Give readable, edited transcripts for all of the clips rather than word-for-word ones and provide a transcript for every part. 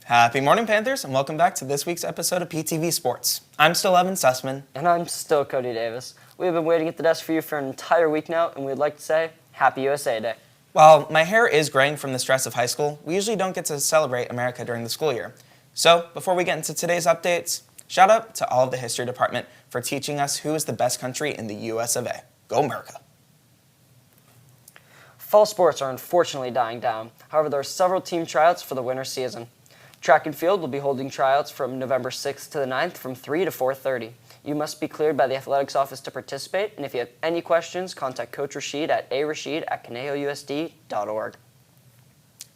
Happy morning, Panthers, and welcome back to this week's episode of PTV Sports. I'm still Evan Sussman. And I'm still Cody Davis. We have been waiting at the desk for you for an entire week now, and we'd like to say Happy USA Day. While my hair is graying from the stress of high school, we usually don't get to celebrate America during the school year. So, before we get into today's updates, shout out to all of the history department for teaching us who is the best country in the US of A. Go America! Fall sports are unfortunately dying down. However, there are several team tryouts for the winter season. Track and field will be holding tryouts from November 6th to the 9th from 3 to 4:30. You must be cleared by the athletics office to participate, and if you have any questions, contact Coach Rashid at arashid@conejousd.org.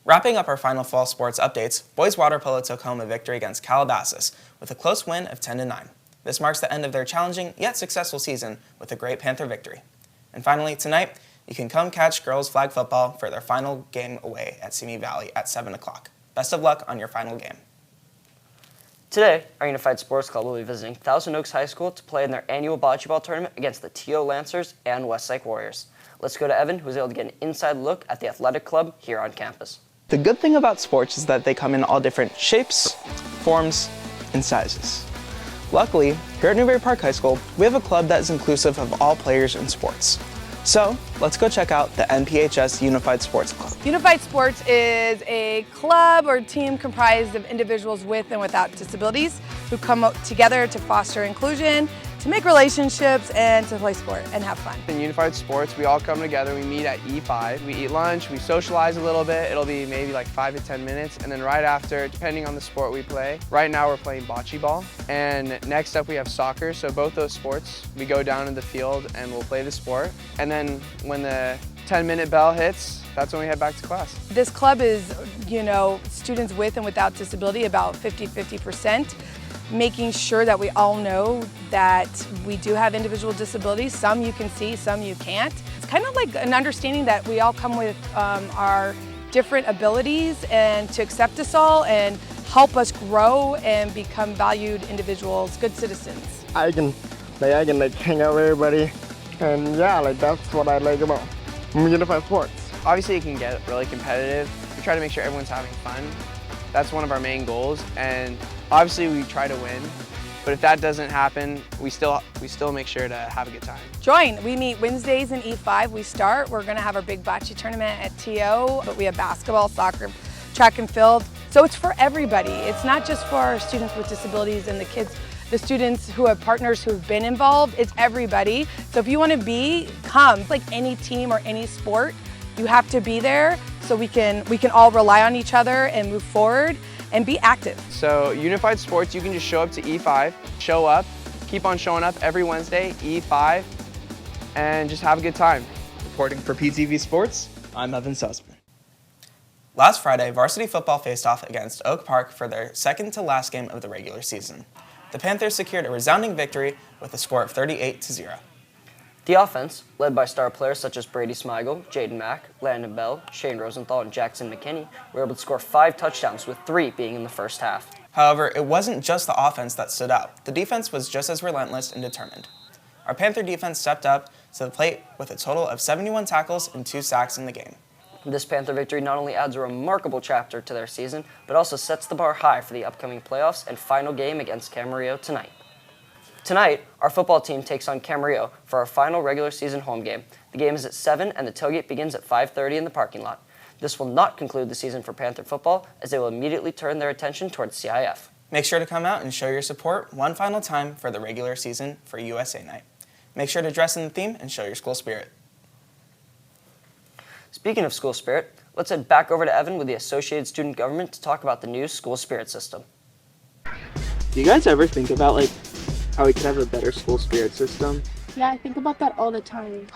Wrapping up our final fall sports updates, boys water polo took home a victory against Calabasas with a close win of 10-9. This marks the end of their challenging yet successful season with a great Panther victory. And finally, tonight, you can come catch girls flag football for their final game away at Simi Valley at 7 o'clock. Best of luck on your final game. Today, our Unified Sports Club will be visiting Thousand Oaks High School to play in their annual bocce ball tournament against the TO Lancers and Westlake Warriors. Let's go to Evan, who was able to get an inside look at the athletic club here on campus. The good thing about sports is that they come in all different shapes, forms, and sizes. Luckily, here at Newbury Park High School, we have a club that is inclusive of all players in sports. So, let's go check out the NPHS Unified Sports Club. Unified Sports is a club or team comprised of individuals with and without disabilities who come together to foster inclusion, to make relationships, and to play sport and have fun. In Unified Sports, we all come together, we meet at E5, we eat lunch, we socialize a little bit, it'll be maybe like 5 to 10 minutes, and then right after, depending on the sport we play, right now we're playing bocce ball, and next up we have soccer, so both those sports, we go down in the field and we'll play the sport, and then when the 10-minute bell hits, that's when we head back to class. This club is, students with and without disability, about 50-50%. Making sure that we all know that we do have individual disabilities. Some you can see, some you can't. It's kind of like an understanding that we all come with our different abilities, and to accept us all and help us grow and become valued individuals, good citizens. I can hang out with everybody, and that's what I like about Unified Sports. Obviously it can get really competitive. We try to make sure everyone's having fun. That's one of our main goals, and obviously we try to win, but if that doesn't happen, we still make sure to have a good time. Join. We meet Wednesdays in E5. We're going to have our big bocce tournament at TO, but we have basketball, soccer, track and field. So it's for everybody. It's not just for our students with disabilities and the students who have partners who've been involved. It's everybody. So if you want to come. It's like any team or any sport. You have to be there so we can all rely on each other and move forward and be active. So Unified Sports, you can just show up to E5, show up, keep on showing up every Wednesday, E5, and just have a good time. Reporting for PTV Sports, I'm Evan Sussman. Last Friday, varsity football faced off against Oak Park for their second to last game of the regular season. The Panthers secured a resounding victory with a score of 38-0. The offense, led by star players such as Brady Smigel, Jaden Mack, Landon Bell, Shane Rosenthal, and Jackson McKinney, were able to score 5 touchdowns, with 3 being in the first half. However, it wasn't just the offense that stood out. The defense was just as relentless and determined. Our Panther defense stepped up to the plate with a total of 71 tackles and 2 sacks in the game. This Panther victory not only adds a remarkable chapter to their season, but also sets the bar high for the upcoming playoffs and final game against Camarillo tonight. Tonight, our football team takes on Camarillo for our final regular season home game. The game is at 7 and the tailgate begins at 5:30 in the parking lot. This will not conclude the season for Panther football, as they will immediately turn their attention towards CIF. Make sure to come out and show your support one final time for the regular season for USA Night. Make sure to dress in the theme and show your school spirit. Speaking of school spirit, let's head back over to Evan with the Associated Student Government to talk about the new school spirit system. Do you guys ever think about how we could have a better school spirit system? Yeah, I think about that all the time.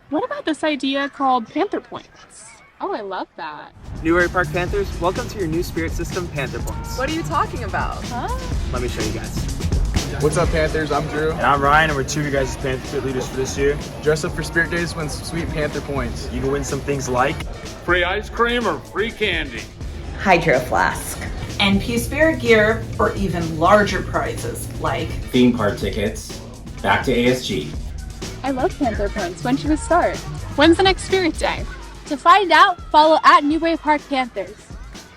What about this idea called Panther Points? Oh, I love that. Newbury Park Panthers, welcome to your new spirit system, Panther Points. What are you talking about? Huh? Let me show you guys. What's up, Panthers? I'm Drew. And I'm Ryan, and we're 2 of you guys' Panther Fit leaders for this year. Dress up for Spirit Days, win some sweet Panther points. You can win some things like free ice cream or free candy, Hydro Flask, NP Spirit gear, or even larger prizes like theme park tickets, back to ASG. I love Panther Points. When should we start? When's the next Spirit Day? To find out, follow at Newbury Park Panthers.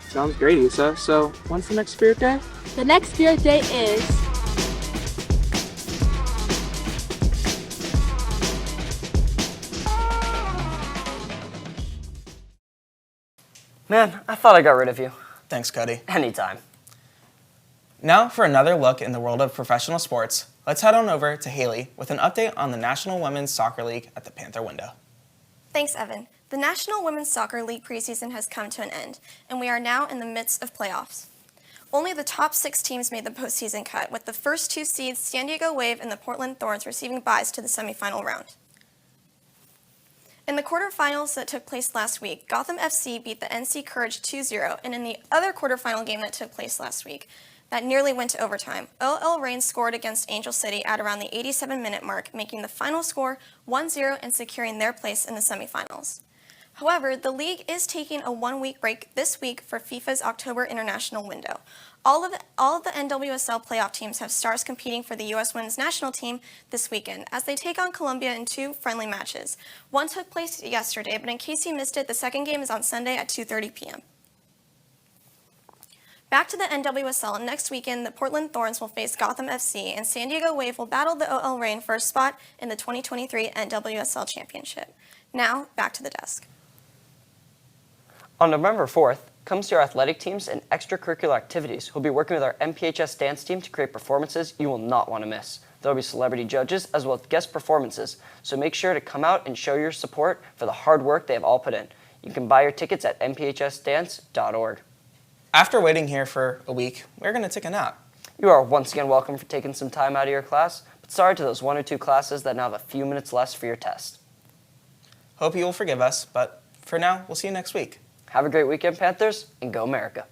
Sounds great, Issa. So, when's the next Spirit Day? The next Spirit Day is Man, I thought I got rid of you. Thanks, Cody. Anytime. Now for another look in the world of professional sports, let's head on over to Haley with an update on the National Women's Soccer League at the Panther window. Thanks, Evan. The National Women's Soccer League preseason has come to an end, and we are now in the midst of playoffs. Only the top 6 teams made the postseason cut, with the first 2 seeds, San Diego Wave and the Portland Thorns, receiving byes to the semifinal round. In the quarterfinals that took place last week, Gotham FC beat the NC Courage 2-0, and in the other quarterfinal game that took place last week, that nearly went to overtime, OL Reign scored against Angel City at around the 87-minute mark, making the final score 1-0 and securing their place in the semifinals. However, the league is taking a 1-week break this week for FIFA's October international window. All of the NWSL playoff teams have stars competing for the U.S. women's national team this weekend as they take on Colombia in 2 friendly matches. One took place yesterday, but in case you missed it, the second game is on Sunday at 2:30 p.m. Back to the NWSL, next weekend the Portland Thorns will face Gotham FC and San Diego Wave will battle the OL Reign for a spot in the 2023 NWSL Championship. Now, back to the desk. On November 4th, come see our athletic teams and extracurricular activities who'll be working with our MPHS dance team to create performances you will not want to miss. There will be celebrity judges as well as guest performances, so make sure to come out and show your support for the hard work they have all put in. You can buy your tickets at mphsdance.org. After waiting here for a week, we're going to take a nap. You are once again welcome for taking some time out of your class, but sorry to those 1 or 2 classes that now have a few minutes less for your test. Hope you will forgive us, but for now, we'll see you next week. Have a great weekend, Panthers, and go America.